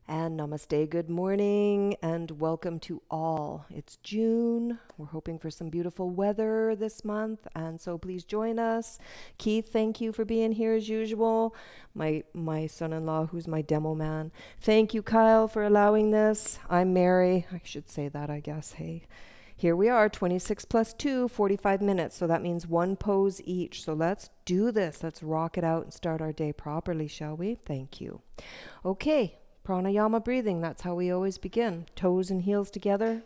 And namaste, good morning, and welcome to all. It's June. We're hoping for some beautiful weather this month, and so please join us. Keith, thank you for being here as usual. My son-in-law, who's my demo man. Thank you, Kyle, for allowing this. I'm Mary. I should say that, I guess. Hey, here we are, 26 plus 2, 45 minutes. So that means one pose each. So let's do this. Let's rock it out and start our day properly, shall we? Thank you. Okay. Pranayama breathing, that's how we always begin. Toes and heels together.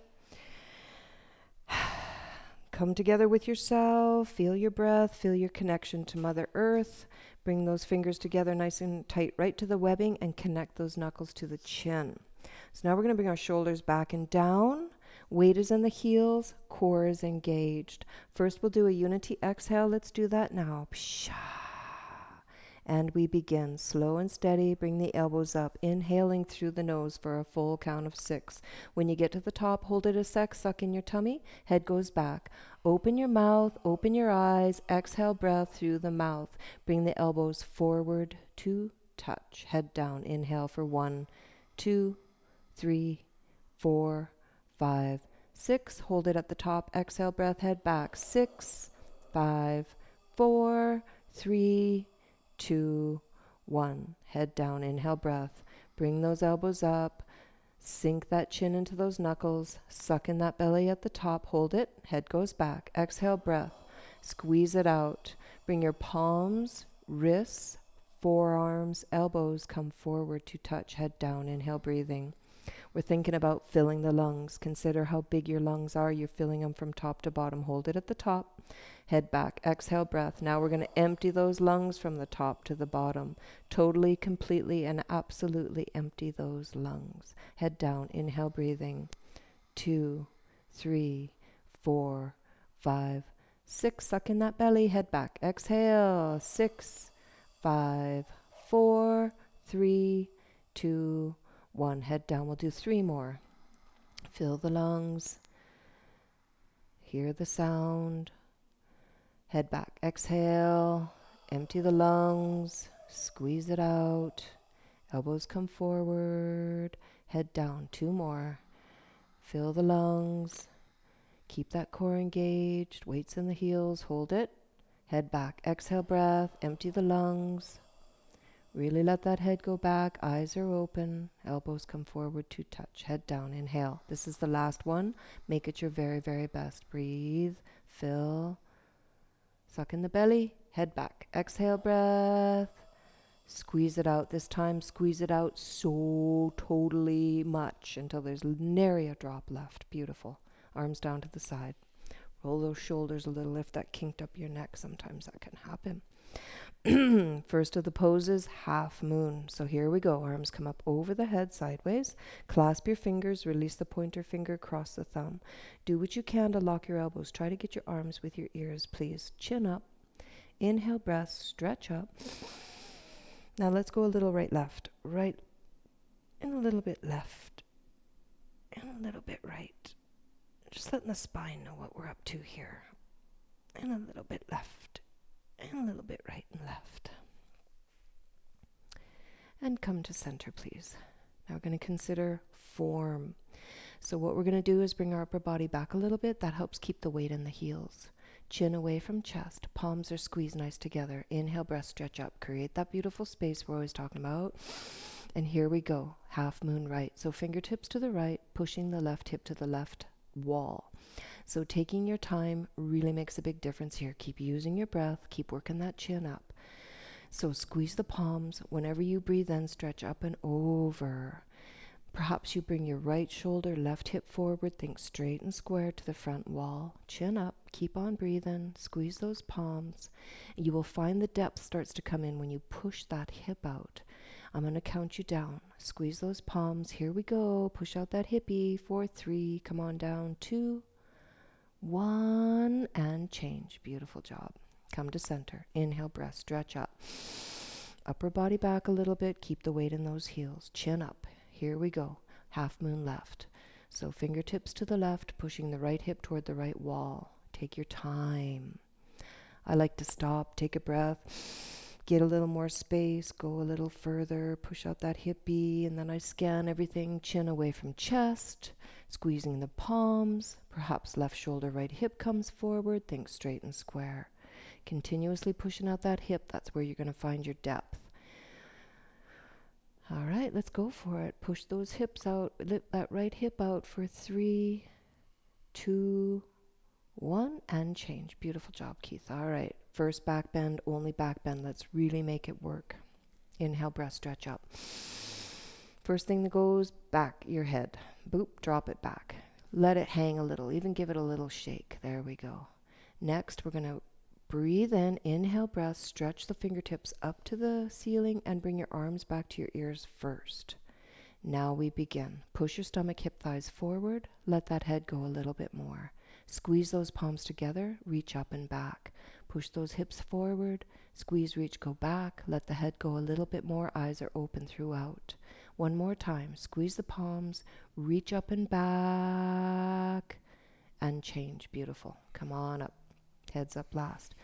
Come together with yourself. Feel your breath. Feel your connection to Mother Earth. Bring those fingers together nice and tight right to the webbing and connect those knuckles to the chin. So now we're going to bring our shoulders back and down. Weight is in the heels. Core is engaged. First we'll do a unity exhale. Let's do that now. Psha. And we begin slow and steady. Bring the elbows up, inhaling through the nose for a full count of 6. When you get to the top, hold it a sec, suck in your tummy, head goes back. Open your mouth, open your eyes, exhale breath through the mouth. Bring the elbows forward to touch, head down. Inhale for 1, 2, 3, 4, 5, 6. Hold it at the top, exhale breath, head back. 6, 5, 4, 3, 2, 1. Head down, inhale breath. Bring those elbows up. Sink that chin into those knuckles. Suck in that belly at the top. Hold it. Head goes back. Exhale breath. Squeeze it out. Bring your palms, wrists, forearms, elbows come forward to touch. Head down, inhale breathing. We're thinking about filling the lungs. Consider how big your lungs are. You're filling them from top to bottom. Hold it at the top. Head back. Exhale breath. Now we're going to empty those lungs from the top to the bottom. Totally, completely, and absolutely empty those lungs. Head down. Inhale breathing. 2, 3, 4, 5, 6. Suck in that belly. Head back. Exhale. 6, 5, 4, 3, 2, 1. Head down. We'll do 3 more. Fill the lungs. Hear the sound. Head back. Exhale. Empty the lungs. Squeeze it out. Elbows come forward. Head down. 2 more. Fill the lungs. Keep that core engaged. Weights in the heels. Hold it. Head back. Exhale breath. Empty the lungs. Really let that head go back. Eyes are open. Elbows come forward to touch. Head down. Inhale. This is the last one. Make it your very, very best. Breathe. Fill. Suck in the belly. Head back. Exhale breath. Squeeze it out. This time, squeeze it out so totally much until there's nary a drop left. Beautiful. Arms down to the side. Roll those shoulders a little if that kinked up your neck. Sometimes that can happen. First of the poses, half moon. So here we go. Arms come up over the head sideways. Clasp your fingers. Release the pointer finger. Cross the thumb. Do what you can to lock your elbows. Try to get your arms with your ears, please. Chin up. Inhale, breath. Stretch up. Now let's go a little right, left. Right and a little bit left. And a little bit right. Just letting the spine know what we're up to here. And a little bit left. And a little bit right and left. And come to center, please. Now we're going to consider form. So what we're going to do is bring our upper body back a little bit. That helps keep the weight in the heels. Chin away from chest. Palms are squeezed nice together. Inhale, breath, stretch up. Create that beautiful space we're always talking about. And here we go. Half moon right. So fingertips to the right, pushing the left hip to the left wall. So taking your time really makes a big difference here. Keep using your breath. Keep working that chin up. So squeeze the palms. Whenever you breathe in, stretch up and over. Perhaps you bring your right shoulder, left hip forward. Think straight and square to the front wall. Chin up. Keep on breathing. Squeeze those palms. You will find the depth starts to come in when you push that hip out. I'm going to count you down. Squeeze those palms. Here we go. Push out that hippie. 4, 3. Come on down. 2, 1. And change. Beautiful job. Come to center. Inhale, breath. Stretch up. Upper body back a little bit. Keep the weight in those heels. Chin up. Here we go. Half moon left. So fingertips to the left, pushing the right hip toward the right wall. Take your time. I like to stop, take a breath, Get a little more space, go a little further, push out that hippie, and then I scan everything, chin away from chest, squeezing the palms, perhaps left shoulder, right hip comes forward, think straight and square. Continuously pushing out that hip, that's where you're going to find your depth. All right, let's go for it. Push those hips out, lift that right hip out for 3, 2, 1, and change. Beautiful job, Keith. All right, first back bend, only back bend. Let's really make it work. Inhale, breath, stretch up. First thing that goes, back your head. Boop, drop it back. Let it hang a little, even give it a little shake. There we go. Next, we're going to breathe in, inhale, breath, stretch the fingertips up to the ceiling and bring your arms back to your ears first. Now we begin. Push your stomach, hip, thighs forward. Let that head go a little bit more. Squeeze those palms together, reach up and back. Push those hips forward, squeeze, reach, go back. Let the head go a little bit more, eyes are open throughout. One more time, squeeze the palms, reach up and back, and change. Beautiful. Come on up. Heads up last.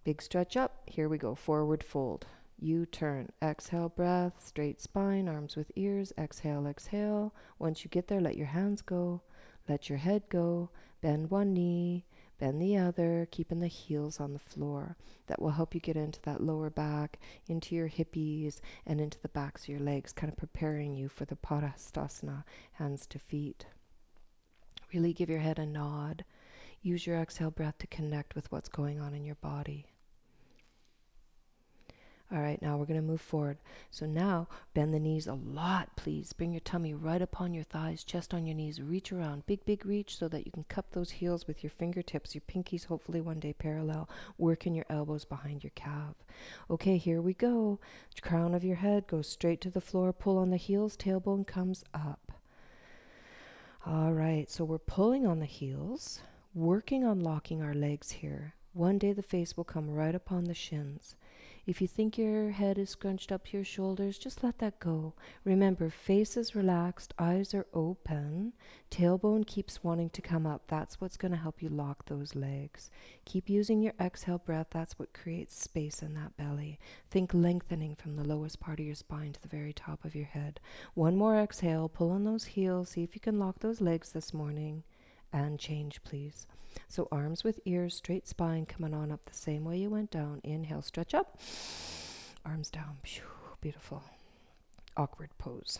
Big stretch up. Here we go. Forward fold. U-turn. Exhale, breath. Straight spine. Arms with ears. Exhale, exhale. Once you get there, let your hands go. Let your head go. Bend one knee. Bend the other. Keeping the heels on the floor. That will help you get into that lower back, into your hippies, and into the backs of your legs, kind of preparing you for the Padastasana, hands to feet. Really give your head a nod. Use your exhale breath to connect with what's going on in your body. All right, now we're going to move forward. So now, bend the knees a lot, please. Bring your tummy right upon your thighs, chest on your knees. Reach around, big, big reach so that you can cup those heels with your fingertips, your pinkies hopefully one day parallel. Working your elbows behind your calf. Okay, here we go. Crown of your head goes straight to the floor. Pull on the heels, tailbone comes up. All right, so we're pulling on the heels. Working on locking our legs here. One day the face will come right upon the shins. If you think your head is scrunched up to your shoulders, just let that go. Remember, face is relaxed, eyes are open, tailbone keeps wanting to come up. That's what's going to help you lock those legs. Keep using your exhale breath. That's what creates space in that belly. Think lengthening from the lowest part of your spine to the very top of your head. One more exhale, pull on those heels. See if you can lock those legs this morning. And change, please. So arms with ears, straight spine, coming on up the same way you went down. Inhale, stretch up. Arms down. Beautiful. Awkward pose.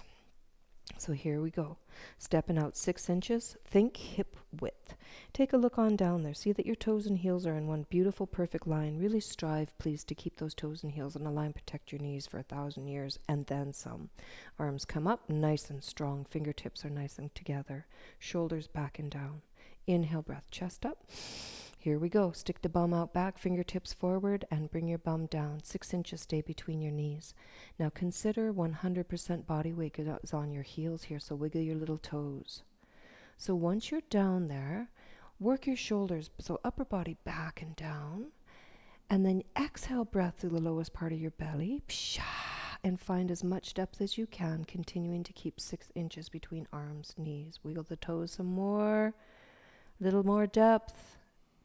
So here we go. Stepping out 6 inches. Think hip width. Take a look on down there. See that your toes and heels are in one beautiful, perfect line. Really strive, please, to keep those toes and heels in a line. Protect your knees for 1,000 years and then some. Arms come up, nice and strong. Fingertips are nice and together. Shoulders back and down. Inhale, breath, chest up. Here we go. Stick the bum out back, fingertips forward, and bring your bum down. 6 inches stay between your knees. Now consider 100% body weight is on your heels here, so wiggle your little toes. So once you're down there, work your shoulders, so upper body back and down, and then exhale breath through the lowest part of your belly, and find as much depth as you can, continuing to keep 6 inches between arms, knees. Wiggle the toes some more, little more depth.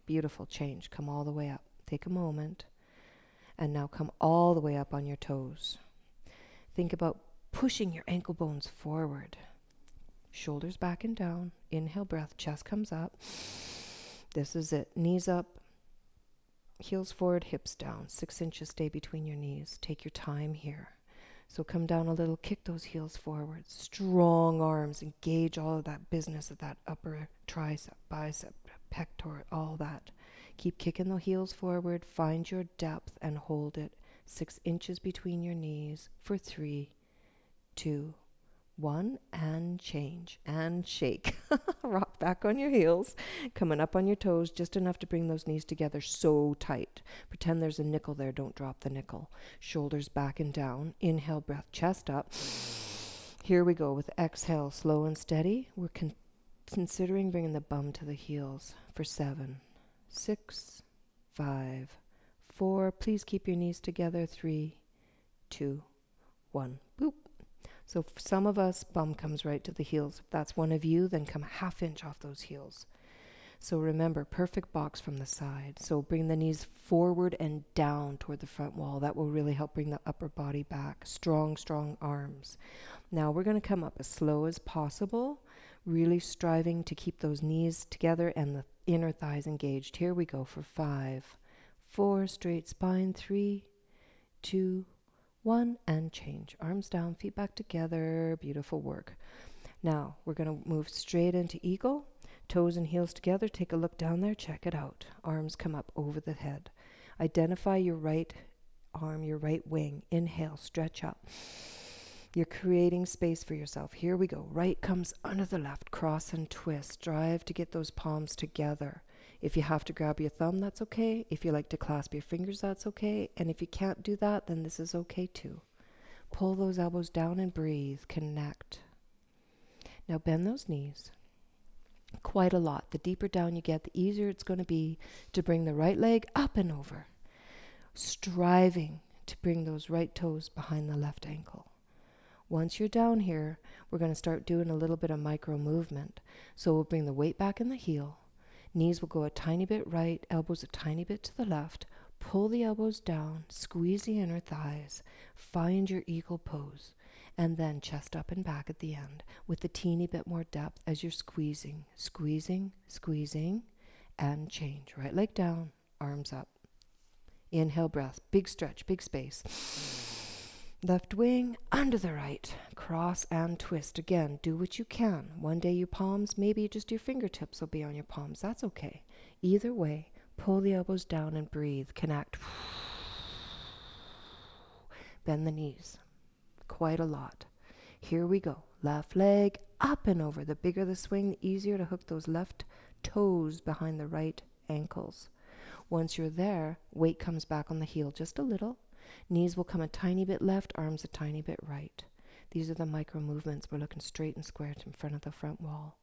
Beautiful. Change. Come all the way up. Take a moment. And now come all the way up on your toes. Think about pushing your ankle bones forward. Shoulders back and down. Inhale, breath. Chest comes up. This is it. Knees up. Heels forward, hips down. 6 inches stay between your knees. Take your time here. So come down a little. Kick those heels forward. Strong arms. Engage all of that business of that upper tricep, bicep, pectoral, all that. Keep kicking the heels forward. Find your depth and hold it. 6 inches between your knees for 3, 2, 1, and change and shake. Rock back on your heels, coming up on your toes, just enough to bring those knees together so tight. Pretend there's a nickel there. Don't drop the nickel. Shoulders back and down. Inhale, breath, chest up. Here we go with exhale, slow and steady. We're considering bringing the bum to the heels for 7, 6, 5, 4. Please keep your knees together. 3, 2, 1. Boop. So for some of us, bum comes right to the heels. If that's one of you, then come a 1/2 inch off those heels. So remember, perfect box from the side. So bring the knees forward and down toward the front wall. That will really help bring the upper body back. Strong, strong arms. Now we're going to come up as slow as possible, really striving to keep those knees together and the inner thighs engaged. Here we go for 5, 4, straight spine, 3, 2, 1, and change. Arms down, feet back together. Beautiful work. Now we're going to move straight into eagle. Toes and heels together. Take a look down there. Check it out. Arms come up over the head. Identify your right arm, your right wing. Inhale, stretch up. You're creating space for yourself. Here we go. Right comes under the left. Cross and twist. Strive to get those palms together. If you have to grab your thumb, that's okay. If you like to clasp your fingers, that's okay. And if you can't do that, then this is okay too. Pull those elbows down and breathe. Connect. Now bend those knees. Quite a lot. The deeper down you get, the easier it's going to be to bring the right leg up and over. Striving to bring those right toes behind the left ankle. Once you're down here, we're going to start doing a little bit of micro movement. So we'll bring the weight back in the heel. Knees will go a tiny bit right, elbows a tiny bit to the left. Pull the elbows down, squeeze the inner thighs, find your eagle pose. And then chest up and back at the end with a teeny bit more depth as you're squeezing, squeezing, squeezing, and change. Right leg down, arms up. Inhale, breath, big stretch, big space. Left wing under the right, cross and twist. Again, do what you can. One day your palms, maybe just your fingertips will be on your palms. That's okay. Either way, pull the elbows down and breathe. Connect. Bend the knees. Quite a lot. Here we go. Left leg up and over. The bigger the swing, the easier to hook those left toes behind the right ankles. Once you're there, weight comes back on the heel just a little. Knees will come a tiny bit left, arms a tiny bit right. These are the micro movements. We're looking straight and square in front of the front wall.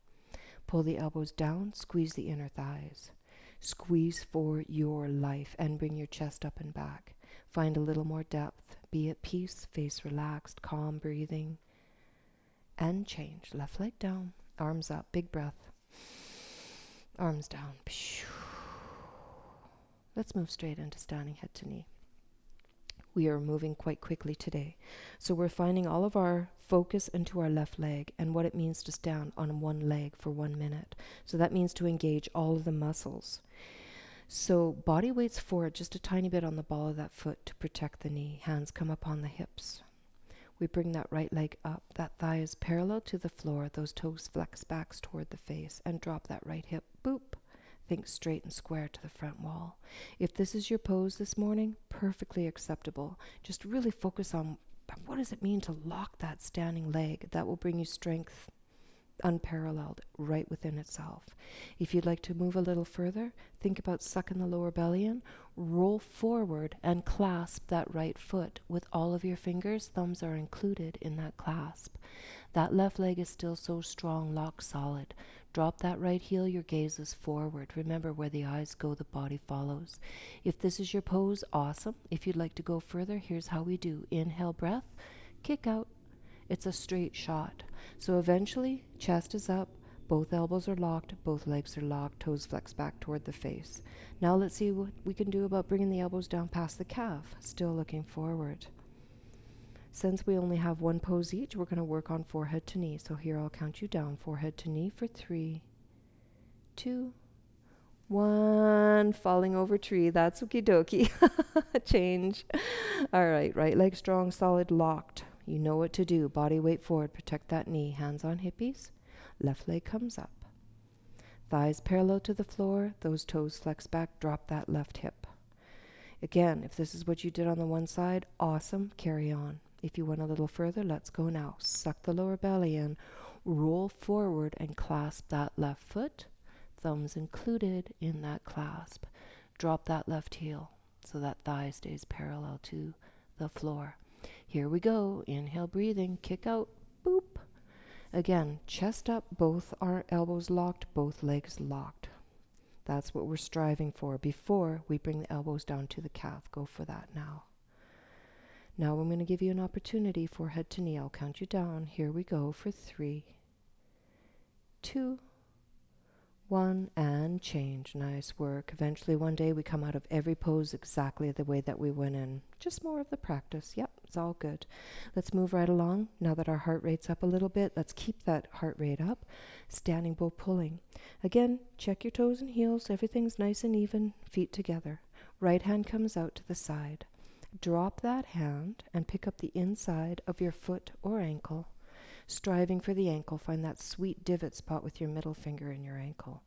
Pull the elbows down, squeeze the inner thighs. Squeeze for your life and bring your chest up and back. Find a little more depth. Be at peace, face relaxed, calm breathing. And change. Left leg down, arms up, big breath. Arms down. Let's move straight into standing head to knee. We are moving quite quickly today. So we're finding all of our focus into our left leg and what it means to stand on one leg for 1 minute. So that means to engage all of the muscles. So body weight's forward just a tiny bit on the ball of that foot to protect the knee. Hands come up on the hips. We bring that right leg up. That thigh is parallel to the floor. Those toes flex back toward the face and drop that right hip. Boop. Think straight and square to the front wall. If this is your pose this morning, perfectly acceptable. Just really focus on what does it mean to lock that standing leg. That will bring you strength unparalleled right within itself. If you'd like to move a little further, think about sucking the lower belly in, roll forward and clasp that right foot with all of your fingers. Thumbs are included in that clasp. That left leg is still so strong, lock solid. Drop that right heel, your gaze is forward. Remember, where the eyes go, the body follows. If this is your pose, awesome. If you'd like to go further, here's how we do. Inhale, breath, kick out. It's a straight shot. So eventually, chest is up, both elbows are locked, both legs are locked, toes flex back toward the face. Now let's see what we can do about bringing the elbows down past the calf, still looking forward. Since we only have one pose each, we're going to work on forehead to knee. So here I'll count you down, forehead to knee for 3, 2, 1. Falling over tree, that's okie dokie. Change. All right, right leg strong, solid, locked. You know what to do. Body weight forward, protect that knee. Hands on hippies. Left leg comes up. Thighs parallel to the floor. Those toes flex back. Drop that left hip. Again, if this is what you did on the one side, awesome. Carry on. If you went a little further, let's go now. Suck the lower belly in. Roll forward and clasp that left foot. Thumbs included in that clasp. Drop that left heel so that thigh stays parallel to the floor. Here we go. Inhale, breathing. Kick out. Boop. Again, chest up, both our elbows locked, both legs locked. That's what we're striving for before we bring the elbows down to the calf. Go for that now. Now I'm going to give you an opportunity for head to knee. I'll count you down. Here we go for 3, 2, 1, and change. Nice work. Eventually one day we come out of every pose exactly the way that we went in. Just more of the practice. Yep, it's all good. Let's move right along. Now that our heart rate's up a little bit, let's keep that heart rate up. Standing bow pulling. Again, check your toes and heels. Everything's nice and even. Feet together. Right hand comes out to the side. Drop that hand and pick up the inside of your foot or ankle. Striving for the ankle, find that sweet divot spot with your middle finger in your ankle.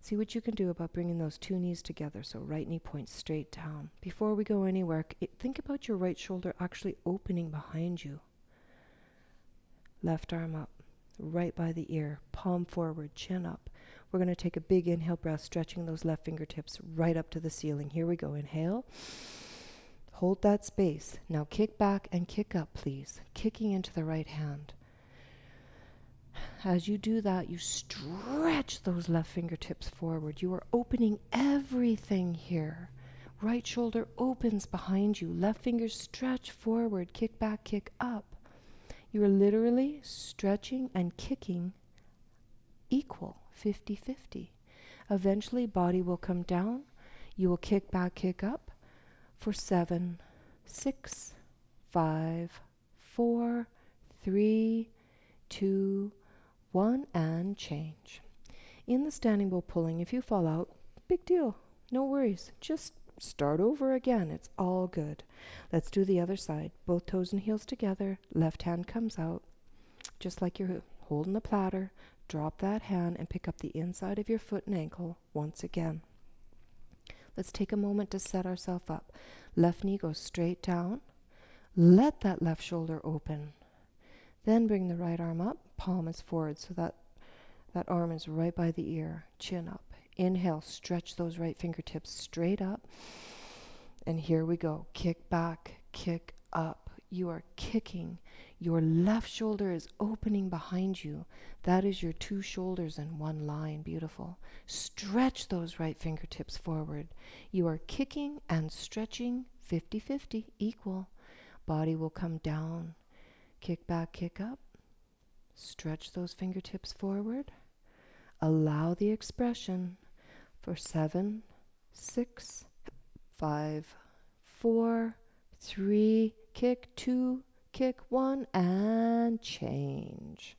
See what you can do about bringing those two knees together, so right knee points straight down. Before we go anywhere, think about your right shoulder actually opening behind you. Left arm up, right by the ear, palm forward, chin up. We're going to take a big inhale breath, stretching those left fingertips right up to the ceiling. Here we go. Inhale. Hold that space. Now kick back and kick up, please. Kicking into the right hand. As you do that, you stretch those left fingertips forward. You are opening everything here. Right shoulder opens behind you. Left fingers stretch forward. Kick back, kick up. You are literally stretching and kicking equal, 50-50. Eventually, body will come down. You will kick back, kick up for 7, 6, 5, 4, 3, 2, 1, and change. In the standing bow pulling, if you fall out, big deal. No worries. Just start over again. It's all good. Let's do the other side. Both toes and heels together. Left hand comes out. Just like you're holding the platter. Drop that hand and pick up the inside of your foot and ankle once again. Let's take a moment to set ourselves up. Left knee goes straight down. Let that left shoulder open. Then bring the right arm up. Palm is forward so that arm is right by the ear. Chin up. Inhale, stretch those right fingertips straight up. And here we go. Kick back, kick up. You are kicking. Your left shoulder is opening behind you. That is your two shoulders in one line. Beautiful. Stretch those right fingertips forward. You are kicking and stretching 50-50, equal. Body will come down. Kick back, kick up. Stretch those fingertips forward. Allow the expression for 7, 6, 5, 4, 3, kick 2, kick 1, and change.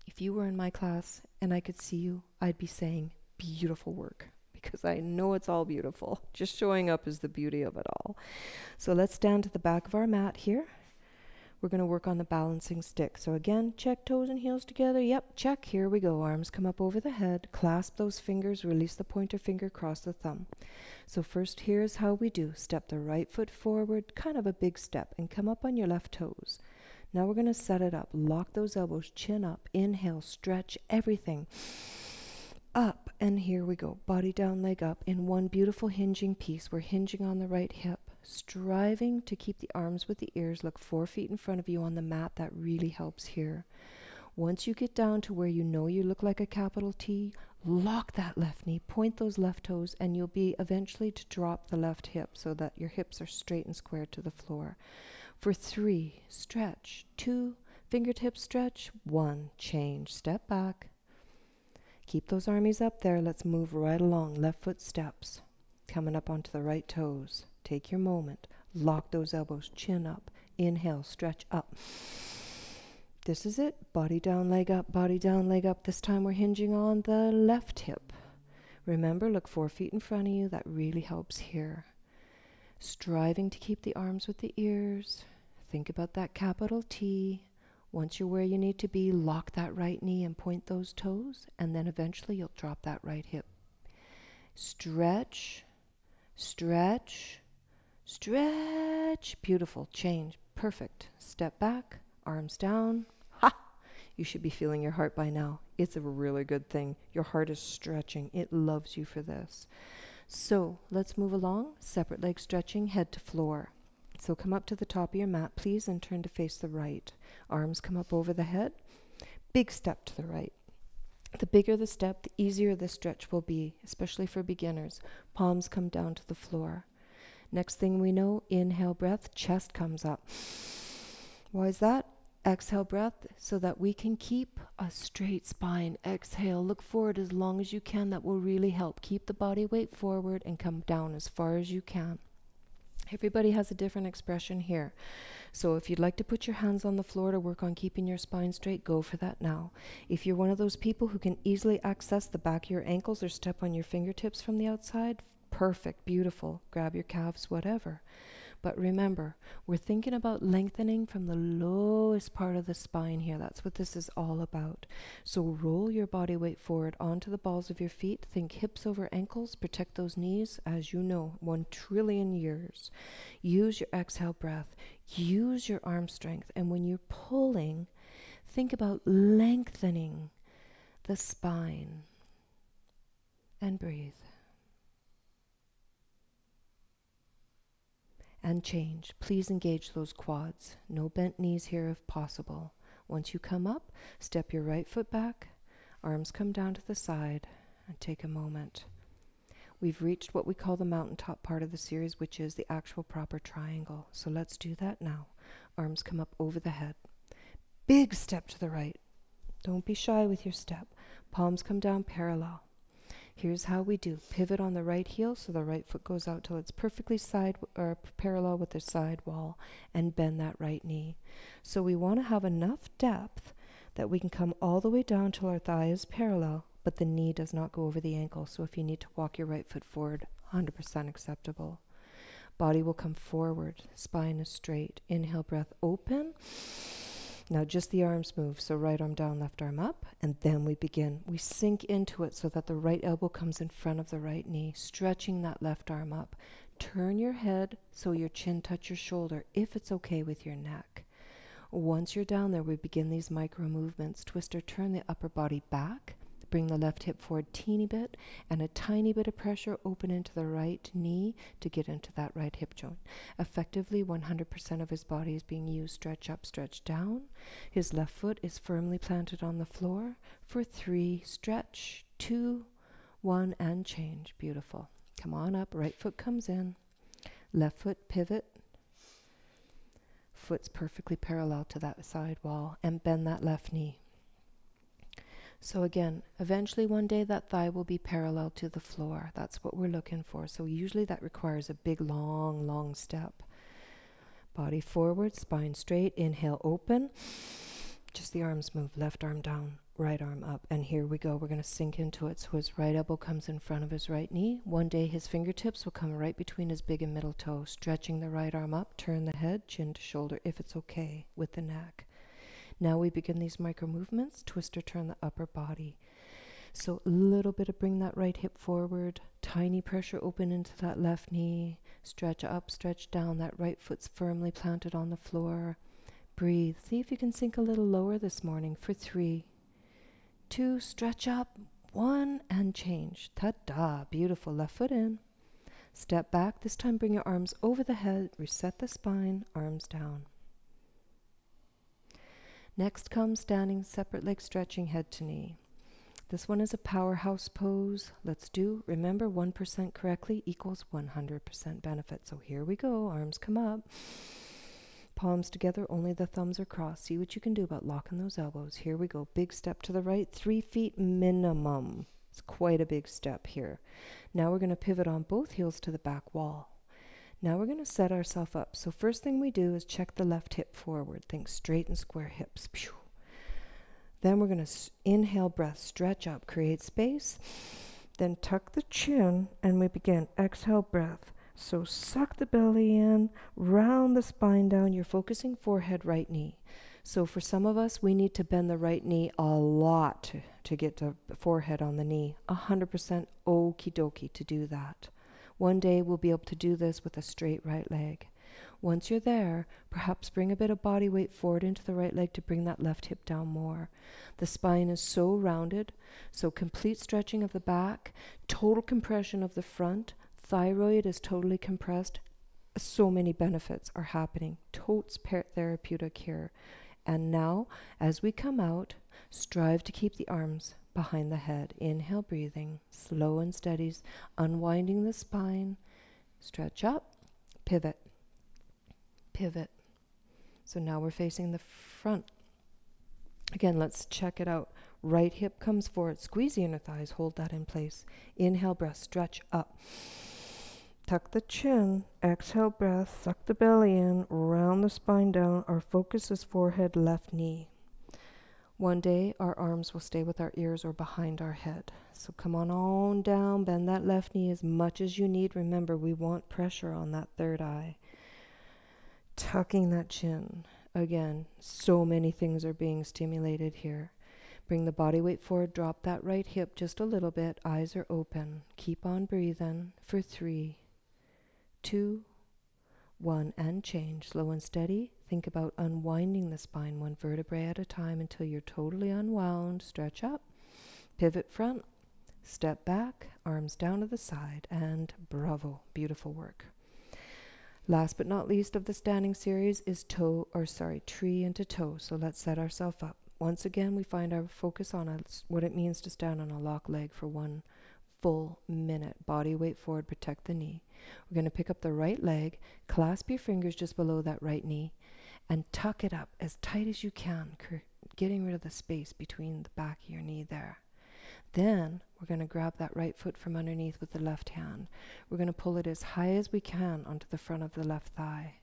If you were in my class and I could see you, I'd be saying, beautiful work, because I know it's all beautiful. Just showing up is the beauty of it all. So let's stand to the back of our mat here. We're going to work on the balancing stick. So again, check toes and heels together. Yep, check. Here we go. Arms come up over the head. Clasp those fingers. Release the pointer finger. Cross the thumb. So first, here's how we do. Step the right foot forward, kind of a big step, and come up on your left toes. Now we're going to set it up. Lock those elbows, chin up. Inhale, stretch everything. Up, and here we go. Body down, leg up in one beautiful hinging piece. We're hinging on the right hip. Striving to keep the arms with the ears. Look 4 feet in front of you on the mat. That really helps here. Once you get down to where you know you look like a capital T, lock that left knee, point those left toes, and you'll be eventually to drop the left hip so that your hips are straight and square to the floor. For 3, stretch. 2, fingertips stretch. 1, change. Step back. Keep those armies up there. Let's move right along. Left foot steps. Coming up onto the right toes. Take your moment. Lock those elbows, chin up. Inhale, stretch up. This is it. Body down, leg up, body down, leg up. This time we're hinging on the left hip. Remember, look 4 feet in front of you. That really helps here. Striving to keep the arms with the ears. Think about that capital T. Once you're where you need to be, lock that right knee and point those toes. And then eventually you'll drop that right hip. Stretch, stretch, stretch. Beautiful. Change. Perfect. Step back. Arms down. Ha! You should be feeling your heart by now. It's a really good thing. Your heart is stretching. It loves you for this. So let's move along. Separate leg stretching, head to floor. So come up to the top of your mat, please, and turn to face the right. Arms come up over the head. Big step to the right. The bigger the step, the easier the stretch will be, especially for beginners. Palms come down to the floor. Next thing we know, inhale breath, chest comes up. Why is that? Exhale breath so that we can keep a straight spine. Exhale, look forward as long as you can. That will really help. Keep the body weight forward and come down as far as you can. Everybody has a different expression here. So if you'd like to put your hands on the floor to work on keeping your spine straight, go for that now. If you're one of those people who can easily access the back of your ankles or step on your fingertips from the outside, perfect, beautiful. Grab your calves, whatever. But remember, we're thinking about lengthening from the lowest part of the spine here. That's what this is all about. So roll your body weight forward onto the balls of your feet. Think hips over ankles. Protect those knees, as you know, 1 trillion years. Use your exhale breath. Use your arm strength. And when you're pulling, think about lengthening the spine. And breathe. And change. Please engage those quads. No bent knees here if possible. Once you come up, step your right foot back, arms come down to the side, and take a moment. We've reached what we call the mountaintop part of the series, which is the actual proper triangle. So let's do that now. Arms come up over the head. Big step to the right. Don't be shy with your step. Palms come down parallel. Here's how we do. Pivot on the right heel so the right foot goes out till it's perfectly parallel with the side wall, and bend that right knee. So we want to have enough depth that we can come all the way down till our thigh is parallel, but the knee does not go over the ankle. So if you need to walk your right foot forward, 100% acceptable. Body will come forward. Spine is straight. Inhale, breath, open. Now just the arms move, so right arm down, left arm up, and then we begin. We sink into it so that the right elbow comes in front of the right knee, stretching that left arm up. Turn your head so your chin touches your shoulder, if it's okay with your neck. Once you're down there, we begin these micro movements. Twist or turn the upper body back. Bring the left hip forward teeny bit, and a tiny bit of pressure open into the right knee to get into that right hip joint. Effectively, 100% of his body is being used. Stretch up, stretch down. His left foot is firmly planted on the floor for 3, stretch, 2, 1, and change. Beautiful. Come on up. Right foot comes in. Left foot pivot. Foot's perfectly parallel to that side wall, and bend that left knee. So again, eventually one day that thigh will be parallel to the floor. That's what we're looking for. So usually that requires a big, long step. Body forward, spine straight. Inhale, open. Just the arms move. Left arm down, right arm up. And here we go. We're going to sink into it. So his right elbow comes in front of his right knee. One day his fingertips will come right between his big and middle toe. Stretching the right arm up. Turn the head, chin to shoulder, if it's okay with the neck. Now we begin these micro movements. Twist or turn the upper body. So a little bit of bring that right hip forward. Tiny pressure open into that left knee. Stretch up, stretch down. That right foot's firmly planted on the floor. Breathe. See if you can sink a little lower this morning for 3, 2, stretch up, 1, and change. Ta-da! Beautiful. Left foot in. Step back. This time bring your arms over the head. Reset the spine. Arms down. Next comes standing separate leg stretching, head to knee. This one is a powerhouse pose. Let's do, remember, 1% correctly equals 100% benefit. So here we go. Arms come up. Palms together, only the thumbs are crossed. See what you can do about locking those elbows. Here we go. Big step to the right, 3 feet minimum. It's quite a big step here. Now we're going to pivot on both heels to the back wall. Now we're going to set ourselves up. So first thing we do is check the left hip forward. Think straight and square hips. Pew. Then we're going to inhale, breath, stretch up, create space. Then tuck the chin, and we begin. Exhale, breath. So suck the belly in, round the spine down. You're focusing forehead, right knee. So for some of us, we need to bend the right knee a lot to get to forehead on the knee. 100% okie dokie to do that. One day we'll be able to do this with a straight right leg. Once you're there, perhaps bring a bit of body weight forward into the right leg to bring that left hip down more. The spine is so rounded, so complete stretching of the back, total compression of the front, thyroid is totally compressed. So many benefits are happening. Totes therapeutic here. And now, as we come out, strive to keep the arms behind the head. Inhale, breathing, slow and steady, unwinding the spine. Stretch up, pivot, pivot. So now we're facing the front. Again, let's check it out. Right hip comes forward. Squeeze the inner thighs. Hold that in place. Inhale, breath. Stretch up. Tuck the chin. Exhale, breath. Suck the belly in. Round the spine down. Our focus is forehead, left knee. One day, our arms will stay with our ears or behind our head. So come on down. Bend that left knee as much as you need. Remember, we want pressure on that third eye. Tucking that chin. Again, so many things are being stimulated here. Bring the body weight forward. Drop that right hip just a little bit. Eyes are open. Keep on breathing for 3, 2, 1, and change. Slow and steady. Think about unwinding the spine 1 vertebrae at a time until you're totally unwound. Stretch up. Pivot front. Step back. Arms down to the side. And bravo. Beautiful work. Last but not least of the standing series is tree into toe. So let's set ourselves up. Once again, we find our focus on what it means to stand on a lock leg for 1 full minute. Body weight forward, protect the knee. We're going to pick up the right leg, clasp your fingers just below that right knee, and tuck it up as tight as you can, getting rid of the space between the back of your knee there. Then we're going to grab that right foot from underneath with the left hand. We're going to pull it as high as we can onto the front of the left thigh.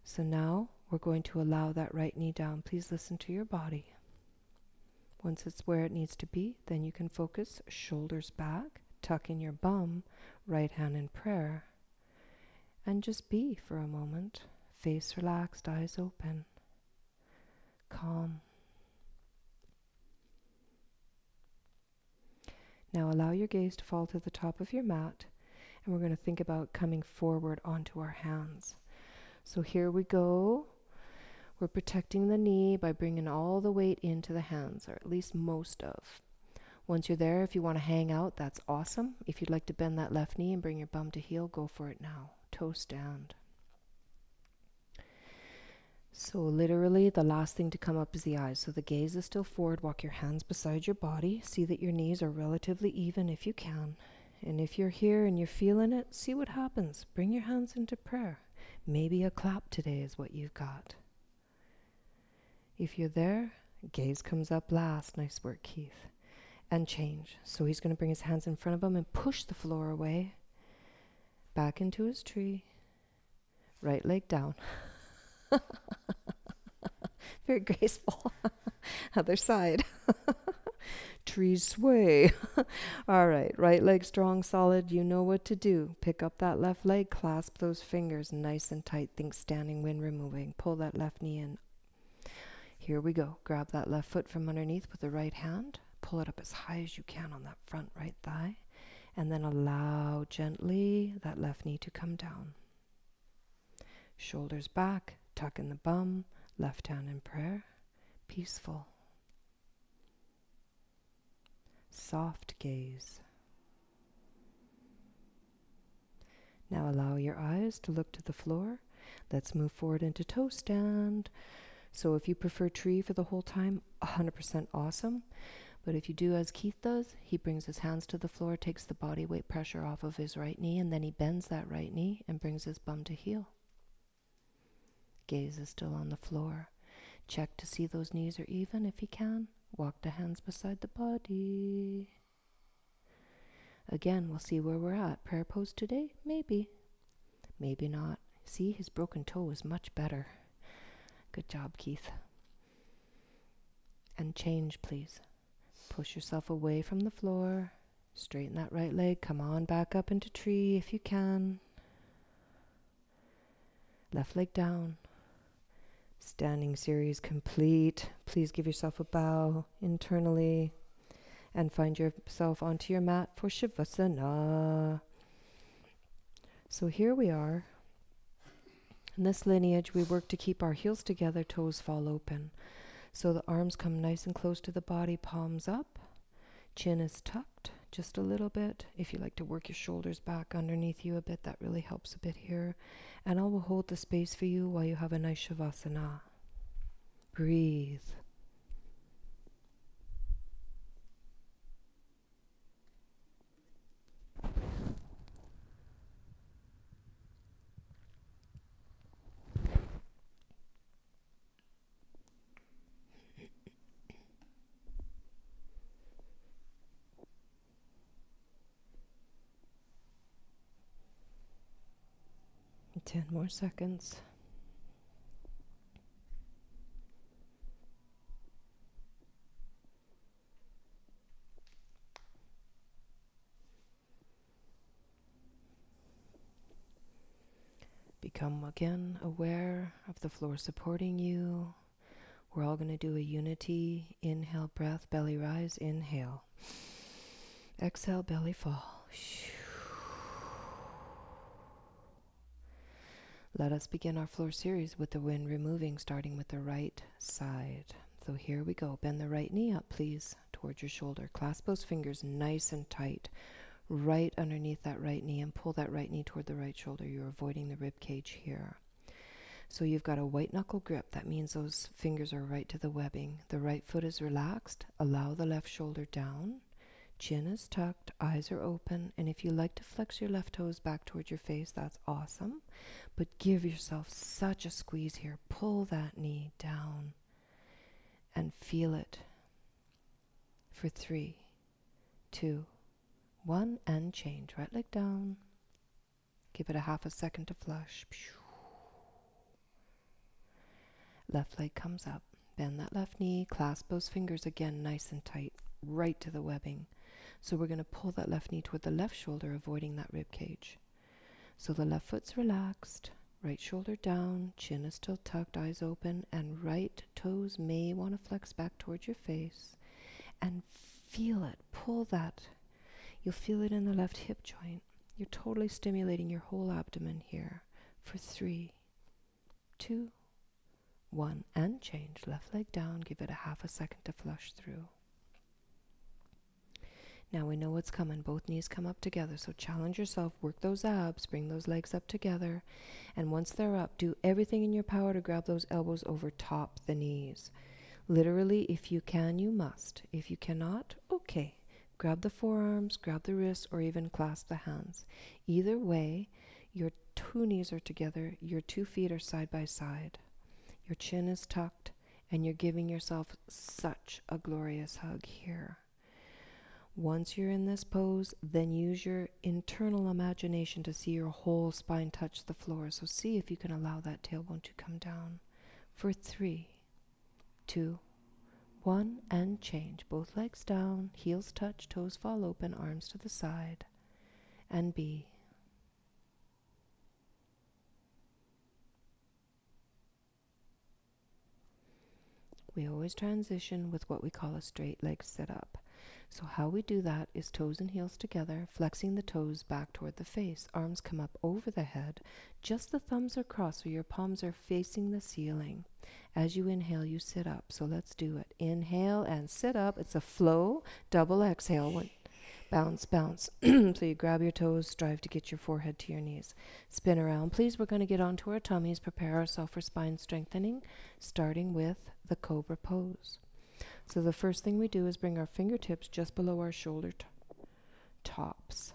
So now we're going to allow that right knee down. Please listen to your body. Once it's where it needs to be, then you can focus shoulders back, tuck in your bum, right hand in prayer, and just be for a moment. Face relaxed, eyes open, calm. Now allow your gaze to fall to the top of your mat, and we're going to think about coming forward onto our hands. So here we go. We're protecting the knee by bringing all the weight into the hands, or at least most of. Once you're there, if you want to hang out, that's awesome. If you'd like to bend that left knee and bring your bum to heel, go for it now. Toe stand. So literally, the last thing to come up is the eyes. So the gaze is still forward. Walk your hands beside your body. See that your knees are relatively even if you can. And if you're here and you're feeling it, see what happens. Bring your hands into prayer. Maybe a clap today is what you've got. If you're there, gaze comes up last. Nice work, Keith. And change. So he's going to bring his hands in front of him and push the floor away. Back into his tree. Right leg down. Very graceful. Other side. Trees sway. All right. Right leg strong, solid. You know what to do. Pick up that left leg. Clasp those fingers nice and tight. Think standing, wind removing. Pull that left knee in. Here we go. Grab that left foot from underneath with the right hand. Pull it up as high as you can on that front right thigh. And then allow gently that left knee to come down. Shoulders back. Tuck in the bum. Left hand in prayer. Peaceful. Soft gaze. Now allow your eyes to look to the floor. Let's move forward into toe stand. So if you prefer tree for the whole time, 100% awesome. But if you do as Keith does, he brings his hands to the floor, takes the body weight pressure off of his right knee, and then he bends that right knee and brings his bum to heel. Gaze is still on the floor. Check to see those knees are even if you can. Walk the hands beside the body. Again, we'll see where we're at. Prayer pose today? Maybe. Maybe not. See, his broken toe is much better. Good job, Keith. And change, please. Push yourself away from the floor. Straighten that right leg. Come on back up into tree if you can. Left leg down. Standing series complete. Please give yourself a bow internally and find yourself onto your mat for Shavasana. So here we are. In this lineage, we work to keep our heels together, toes fall open. So the arms come nice and close to the body, palms up. Chin is tucked just a little bit. If you like to work your shoulders back underneath you a bit, that really helps a bit here. And I will hold the space for you while you have a nice Shavasana. Breathe. 10 more seconds. Become again aware of the floor supporting you. We're all going to do a unity. Inhale, breath, belly rise. Inhale. Exhale, belly fall. Let us begin our floor series with the wind removing, starting with the right side. So here we go. Bend the right knee up, please, towards your shoulder. Clasp those fingers nice and tight, right underneath that right knee, and pull that right knee toward the right shoulder. You're avoiding the rib cage here. So you've got a white knuckle grip. That means those fingers are right to the webbing. The right foot is relaxed. Allow the left shoulder down. Chin is tucked, eyes are open, and if you like to flex your left toes back towards your face, that's awesome. But give yourself such a squeeze here. Pull that knee down and feel it for 3, 2, 1, and change. Right leg down. Give it a half a second to flush. Left leg comes up. Bend that left knee. Clasp those fingers again nice and tight, right to the webbing. So we're going to pull that left knee toward the left shoulder, avoiding that rib cage. So the left foot's relaxed, right shoulder down, chin is still tucked, eyes open, and right toes may want to flex back towards your face. And feel it. Pull that. You'll feel it in the left hip joint. You're totally stimulating your whole abdomen here. For 3, 2, 1, and change. Left leg down. Give it a half a second to flush through. Now we know what's coming. Both knees come up together. So challenge yourself. Work those abs. Bring those legs up together. And once they're up, do everything in your power to grab those elbows over top the knees. Literally, if you can, you must. If you cannot, okay. Grab the forearms, grab the wrists, or even clasp the hands. Either way, your 2 knees are together. Your 2 feet are side by side. Your chin is tucked, and you're giving yourself such a glorious hug here. Once you're in this pose, then use your internal imagination to see your whole spine touch the floor. So see if you can allow that tailbone to come down. For 3, 2, 1, and change. Both legs down, heels touch, toes fall open, arms to the side, and be. We always transition with what we call a straight leg sit-up. So how we do that is toes and heels together, flexing the toes back toward the face. Arms come up over the head. Just the thumbs are crossed, so your palms are facing the ceiling. As you inhale, you sit up. So let's do it. Inhale and sit up. It's a flow. Double exhale. Bounce, bounce. So you grab your toes, strive to get your forehead to your knees. Spin around. Please, we're going to get onto our tummies, prepare ourselves for spine strengthening, starting with the cobra pose. So the first thing we do is bring our fingertips just below our shoulder tops.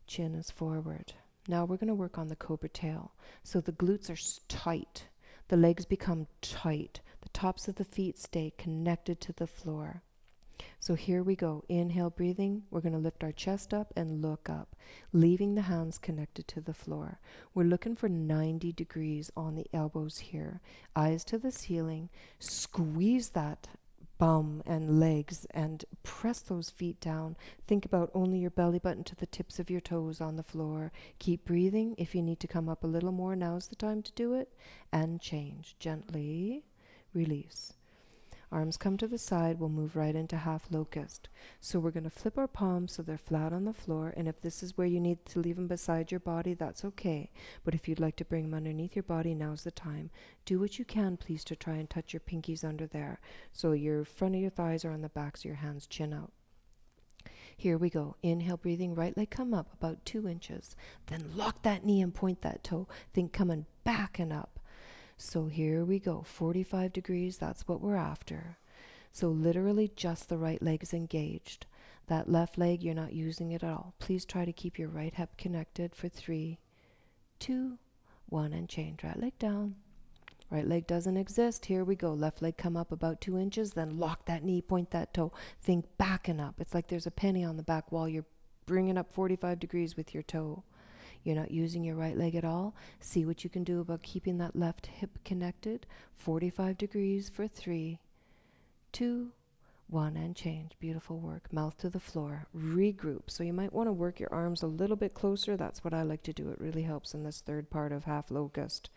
Chin is forward. Now we're going to work on the cobra tail. So the glutes are tight. The legs become tight. The tops of the feet stay connected to the floor. So here we go. Inhale, breathing. We're going to lift our chest up and look up, leaving the hands connected to the floor. We're looking for 90 degrees on the elbows here. Eyes to the ceiling. Squeeze that bum and legs and press those feet down. Think about only your belly button to the tips of your toes on the floor. Keep breathing. If you need to come up a little more, now's the time to do it. And change. Gently release. Arms come to the side. We'll move right into half locust. So we're going to flip our palms so they're flat on the floor. And if this is where you need to leave them beside your body, that's okay. But if you'd like to bring them underneath your body, now's the time. Do what you can, please, to try and touch your pinkies under there. So your front of your thighs are on the backs of your hands, chin out. Here we go. Inhale, breathing. Right leg come up about 2 inches. Then lock that knee and point that toe. Think coming back and up. So here we go, 45 degrees, that's what we're after. So literally just the right leg is engaged. That left leg, you're not using it at all. Please try to keep your right hip connected for 3, 2, 1, and change. Right leg down. Right leg doesn't exist. Here we go. Left leg come up about 2 inches, then lock that knee, point that toe. Think back and up. It's like there's a penny on the back wall. You're bringing up 45 degrees with your toe. You're not using your right leg at all. See what you can do about keeping that left hip connected. 45 degrees for 3, 2, 1, and change. Beautiful work. Mouth to the floor. Regroup. So you might want to work your arms a little bit closer. That's what I like to do. It really helps in this third part of half locust.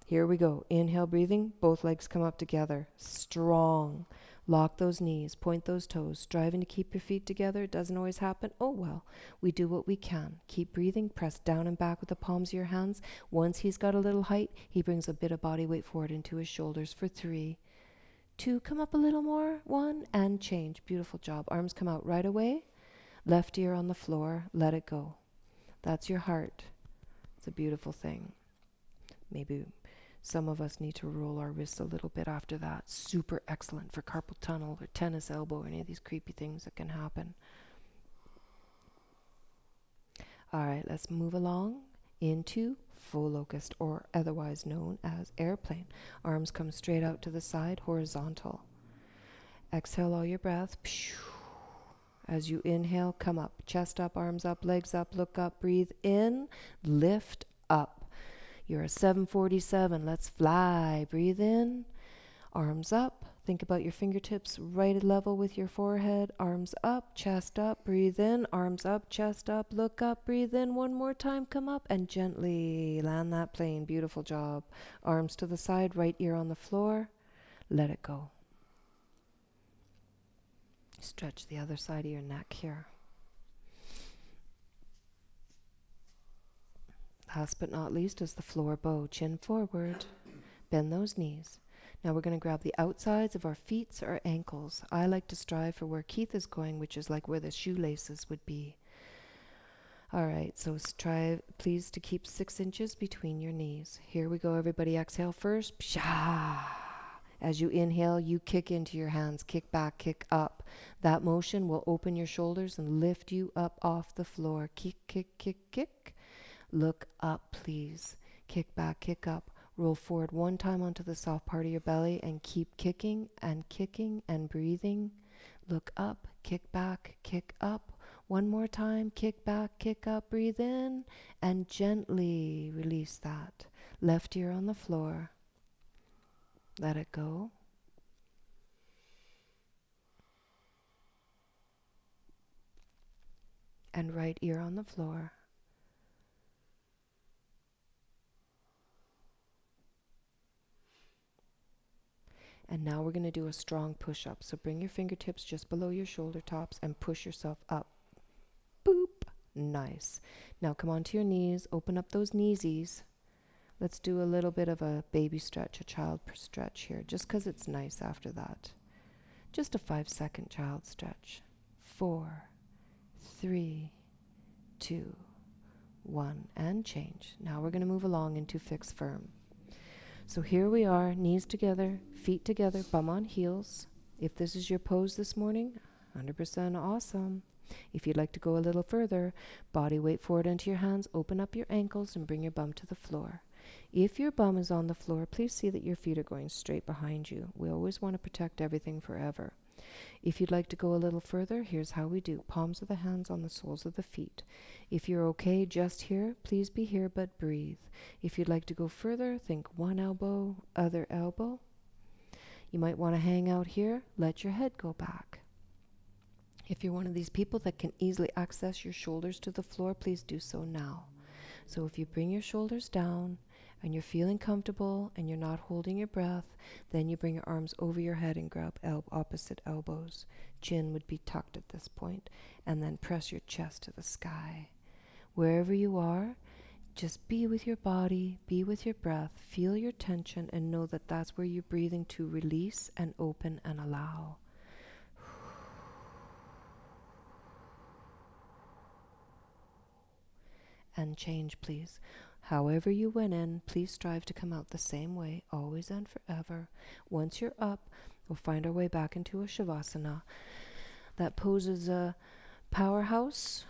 Here we go. Inhale, breathing. Both legs come up together. Strong. Lock those knees. Point those toes. Striving to keep your feet together. It doesn't always happen. Oh well. We do what we can. Keep breathing. Press down and back with the palms of your hands. Once he's got a little height, he brings a bit of body weight forward into his shoulders for 3, 2, come up a little more. 1, and change. Beautiful job. Arms come out right away. Left ear on the floor. Let it go. That's your heart. It's a beautiful thing. Maybe some of us need to roll our wrists a little bit after that. Super excellent for carpal tunnel or tennis elbow or any of these creepy things that can happen. All right, let's move along into full locust, or otherwise known as airplane. Arms come straight out to the side, horizontal. Exhale all your breath. As you inhale, come up. Chest up, arms up, legs up, look up, breathe in, lift up. You're a 747. Let's fly. Breathe in. Arms up. Think about your fingertips right level with your forehead. Arms up, chest up. Breathe in. Arms up, chest up. Look up. Breathe in. One more time. Come up and gently land that plane. Beautiful job. Arms to the side. Right ear on the floor. Let it go. Stretch the other side of your neck here. Last but not least is the floor bow. Chin forward. Bend those knees. Now we're going to grab the outsides of our feet or ankles. I like to strive for where Keith is going, which is like where the shoelaces would be. All right, so strive, please, to keep 6 inches between your knees. Here we go, everybody. Exhale first. Psha. As you inhale, you kick into your hands. Kick back, kick up. That motion will open your shoulders and lift you up off the floor. Kick, kick, kick, kick. Look up, please. Kick back, kick up. Roll forward one time onto the soft part of your belly and keep kicking and breathing. Look up, kick back, kick up. One more time, kick back, kick up, breathe in, and gently release that. Left ear on the floor. Let it go. And right ear on the floor. And now we're going to do a strong push-up. So bring your fingertips just below your shoulder tops and push yourself up. Boop. Nice. Now come onto your knees. Open up those kneesies. Let's do a little bit of a baby stretch, a child stretch here, just because it's nice after that. Just a 5-second child stretch. 4, 3, 2, 1, and change. Now we're going to move along into fixed firm. So here we are, knees together, feet together, bum on heels. If this is your pose this morning, 100% awesome. If you'd like to go a little further, body weight forward into your hands, open up your ankles and bring your bum to the floor. If your bum is on the floor, please see that your feet are going straight behind you. We always want to protect everything forever. If you'd like to go a little further, here's how we do. Palms of the hands on the soles of the feet. If you're okay just here, please be here, but breathe. If you'd like to go further, think one elbow, other elbow. You might want to hang out here. Let your head go back. If you're one of these people that can easily access your shoulders to the floor, please do so now. So if you bring your shoulders down and you're feeling comfortable and you're not holding your breath, then you bring your arms over your head and grab opposite elbows. Chin would be tucked at this point, and then press your chest to the sky. Wherever you are, just be with your body, be with your breath, feel your tension, and know that that's where you're breathing to release and open and allow. And change, please. However you went in, please strive to come out the same way, always and forever. Once you're up, we'll find our way back into a Shavasana. That pose is a powerhouse,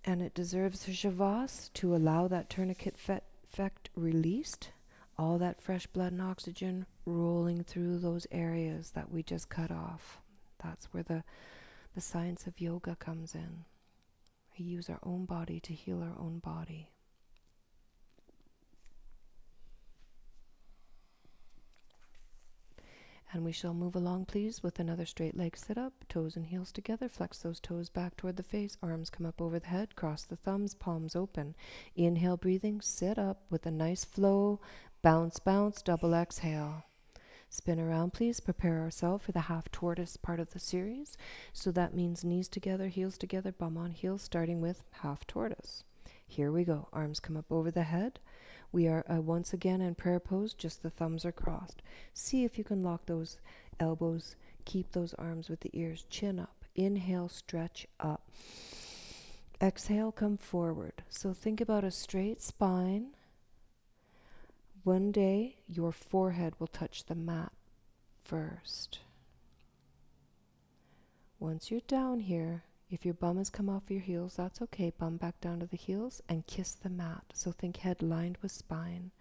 and it deserves a Shavas to allow that tourniquet effect released, all that fresh blood and oxygen rolling through those areas that we just cut off. That's where the science of yoga comes in. We use our own body to heal our own body. And we shall move along, please, with another straight leg sit-up, toes and heels together. Flex those toes back toward the face, arms come up over the head, cross the thumbs, palms open. Inhale, breathing, sit up with a nice flow. Bounce, bounce, double exhale. Spin around, please. Prepare ourselves for the half tortoise part of the series. So that means knees together, heels together, bum on heels, starting with half tortoise. Here we go. Arms come up over the head. We are once again in prayer pose, just the thumbs are crossed. See if you can lock those elbows. Keep those arms with the ears. Chin up. Inhale, stretch up. Exhale, come forward. So think about a straight spine. One day, your forehead will touch the mat first. Once you're down here, if your bum has come off your heels, that's okay. Bum back down to the heels and kiss the mat. So think head lined with spine.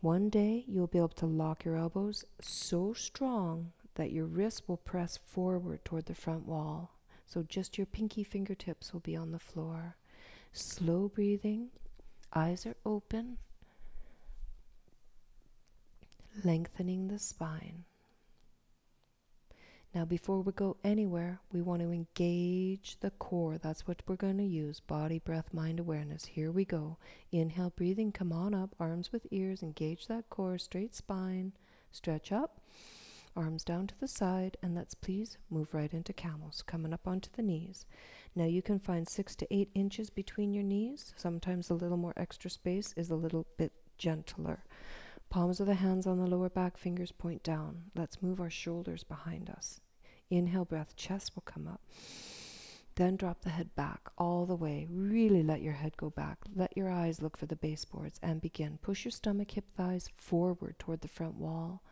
One day, you'll be able to lock your elbows so strong that your wrists will press forward toward the front wall. So just your pinky fingertips will be on the floor. Slow breathing. Eyes are open. Lengthening the spine. Now, before we go anywhere, we want to engage the core. That's what we're going to use. Body, breath, mind, awareness. Here we go. Inhale, breathing. Come on up. Arms with ears. Engage that core. Straight spine. Stretch up. Arms down to the side. And let's please move right into camels. Coming up onto the knees. Now, you can find 6 to 8 inches between your knees. Sometimes a little more extra space is a little bit gentler. Palms of the hands on the lower back, fingers point down. Let's move our shoulders behind us. Inhale, breath, chest will come up. Then drop the head back all the way. Really let your head go back. Let your eyes look for the baseboards and begin. Push your stomach, hip, thighs forward toward the front wall.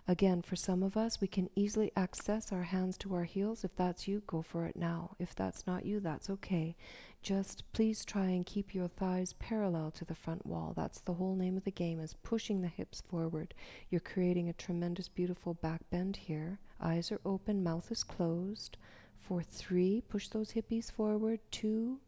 Again, for some of us, we can easily access our hands to our heels. If that's you, go for it now. If that's not you, that's okay. Just please try and keep your thighs parallel to the front wall. That's the whole name of the game, is pushing the hips forward. You're creating a tremendous, beautiful back bend here. Eyes are open, mouth is closed. For 3, push those hippies forward. 2,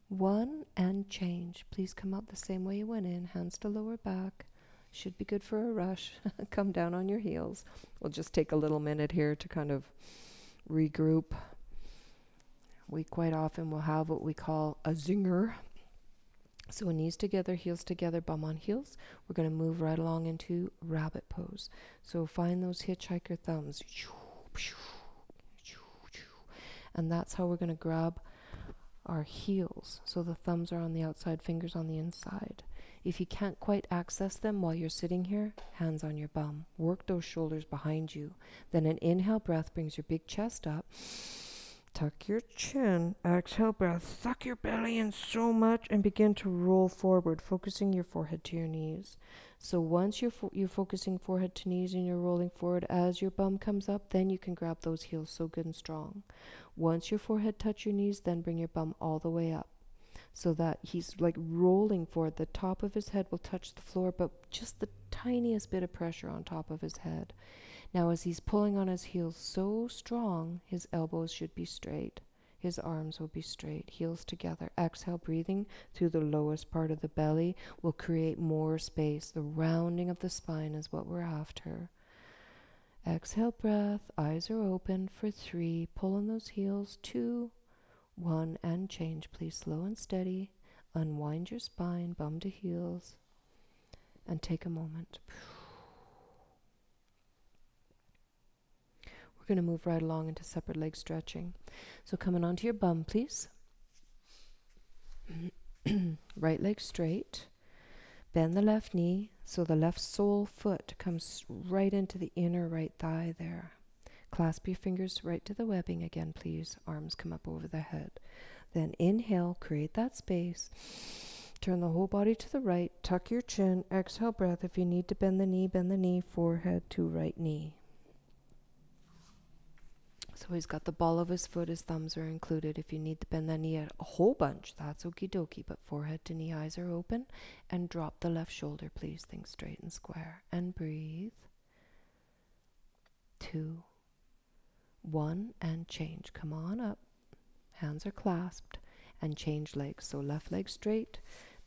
1, and change. Please come out the same way you went in. Hands to lower back. Should be good for a rush. Come down on your heels. We'll just take a little minute here to kind of regroup. We quite often will have what we call a zinger. So knees together, heels together, bum on heels. We're going to move right along into rabbit pose. So find those hitchhiker thumbs. And that's how we're going to grab our heels. So the thumbs are on the outside, fingers on the inside. If you can't quite access them while you're sitting here, hands on your bum. Work those shoulders behind you. Then an inhale breath brings your big chest up. Tuck your chin. Exhale breath. Suck your belly in so much and begin to roll forward, focusing your forehead to your knees. So once you're focusing forehead to knees and you're rolling forward, as your bum comes up, then you can grab those heels so good and strong. Once your forehead touch your knees, then bring your bum all the way up. So that he's like rolling forward. The top of his head will touch the floor, but just the tiniest bit of pressure on top of his head. Now, as he's pulling on his heels so strong, his elbows should be straight. His arms will be straight, heels together. Exhale, breathing through the lowest part of the belly will create more space. The rounding of the spine is what we're after. Exhale, breath. Eyes are open for 3. Pull on those heels. 2, 1, and change, please. Slow and steady. Unwind your spine, bum to heels, and take a moment. We're going to move right along into separate leg stretching. So coming onto your bum, please. Right leg straight. Bend the left knee so the left sole foot comes right into the inner right thigh there. Clasp your fingers right to the webbing again, please. Arms come up over the head. Then inhale, create that space. Turn the whole body to the right. Tuck your chin. Exhale, breath. If you need to bend the knee, forehead to right knee. So he's got the ball of his foot. His thumbs are included. If you need to bend that knee a whole bunch, that's okie dokie. But forehead to knee, eyes are open. And drop the left shoulder, please. Think straight and square. And breathe. 2, 1, and change. Come on up. Hands are clasped, and change legs. So left leg straight,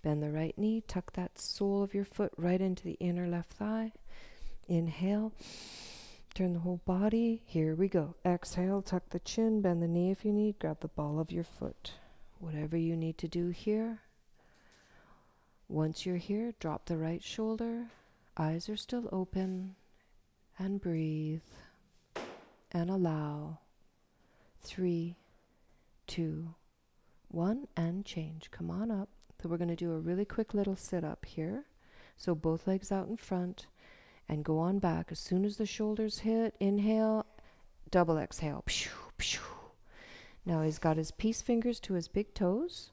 bend the right knee, tuck that sole of your foot right into the inner left thigh. Inhale, turn the whole body. Here we go. Exhale, tuck the chin, bend the knee if you need, grab the ball of your foot. Whatever you need to do here. Once you're here, drop the right shoulder. Eyes are still open, and breathe, and allow. 3, 2, 1, and change. Come on up. So we're going to do a really quick little sit-up here. So both legs out in front, and go on back. As soon as the shoulders hit, inhale, double exhale. Now he's got his peace fingers to his big toes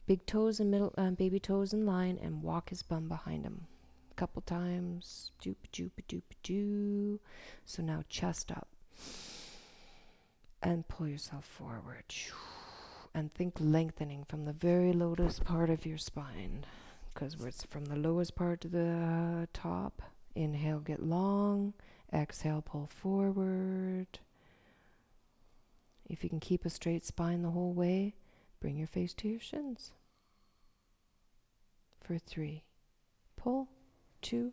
and middle baby toes in line, and walk his bum behind him. A couple times. Doop, doop, doop, doo. So now chest up. And pull yourself forward. And think lengthening from the very lowest part of your spine. Because it's from the lowest part to the top. Inhale, get long. Exhale, pull forward. If you can keep a straight spine the whole way, bring your face to your shins. For 3. Pull. 2,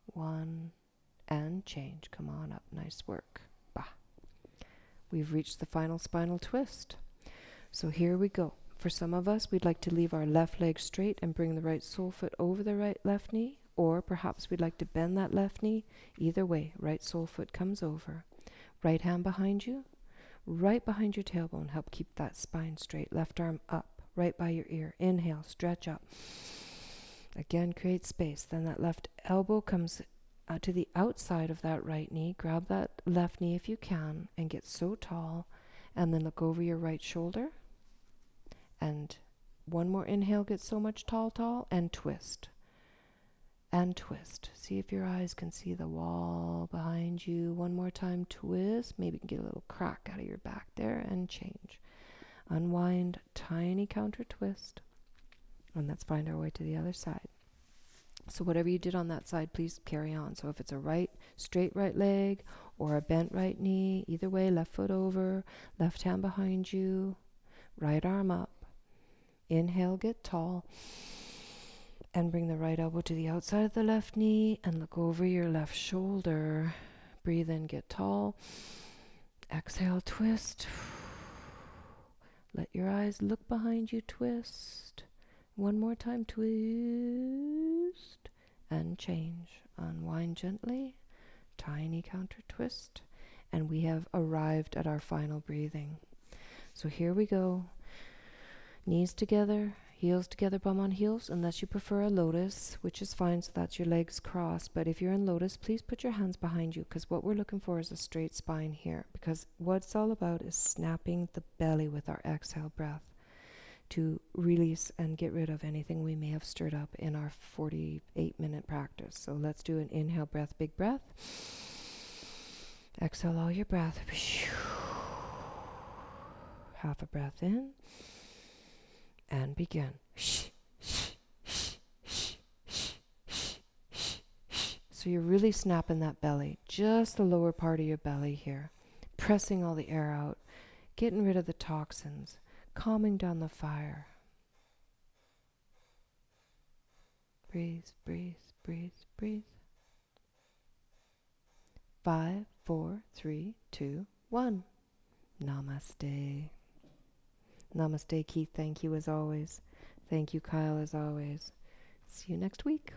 1, and change. Come on up. Nice work. Bah. We've reached the final spinal twist. So here we go. For some of us, we'd like to leave our left leg straight and bring the right sole foot over the left knee, or perhaps we'd like to bend that left knee. Either way, right sole foot comes over. Right hand behind you, right behind your tailbone. Help keep that spine straight. Left arm up, right by your ear. Inhale, stretch up. Again, create space. Then that left elbow comes to the outside of that right knee. Grab that left knee if you can and get so tall. And then look over your right shoulder. And one more inhale, get so much tall, and twist. And twist. See if your eyes can see the wall behind you. One more time, twist. Maybe you can get a little crack out of your back there, and change. Unwind, tiny counter twist. And let's find our way to the other side. So whatever you did on that side, please carry on. So if it's a straight right leg or a bent right knee, either way, left foot over, left hand behind you, right arm up. Inhale, get tall. And bring the right elbow to the outside of the left knee and look over your left shoulder. Breathe in, get tall. Exhale, twist. Let your eyes look behind you, twist. One more time, twist. And change. Unwind gently. Tiny counter twist. And we have arrived at our final breathing. So here we go. Knees together. Heels together, bum on heels, unless you prefer a lotus, which is fine, so that's your legs crossed. But if you're in lotus, please put your hands behind you, because what we're looking for is a straight spine here. Because what it's all about is snapping the belly with our exhale breath to release and get rid of anything we may have stirred up in our 48-minute practice. So let's do an inhale breath, big breath. Exhale all your breath. Half a breath in. And begin. So you're really snapping that belly, just the lower part of your belly here, pressing all the air out, getting rid of the toxins, calming down the fire. Breathe, breathe, breathe, breathe. 5, 4, 3, 2, 1. Namaste. Namaste, Keith. Thank you as always. Thank you, Kyle, as always. See you next week.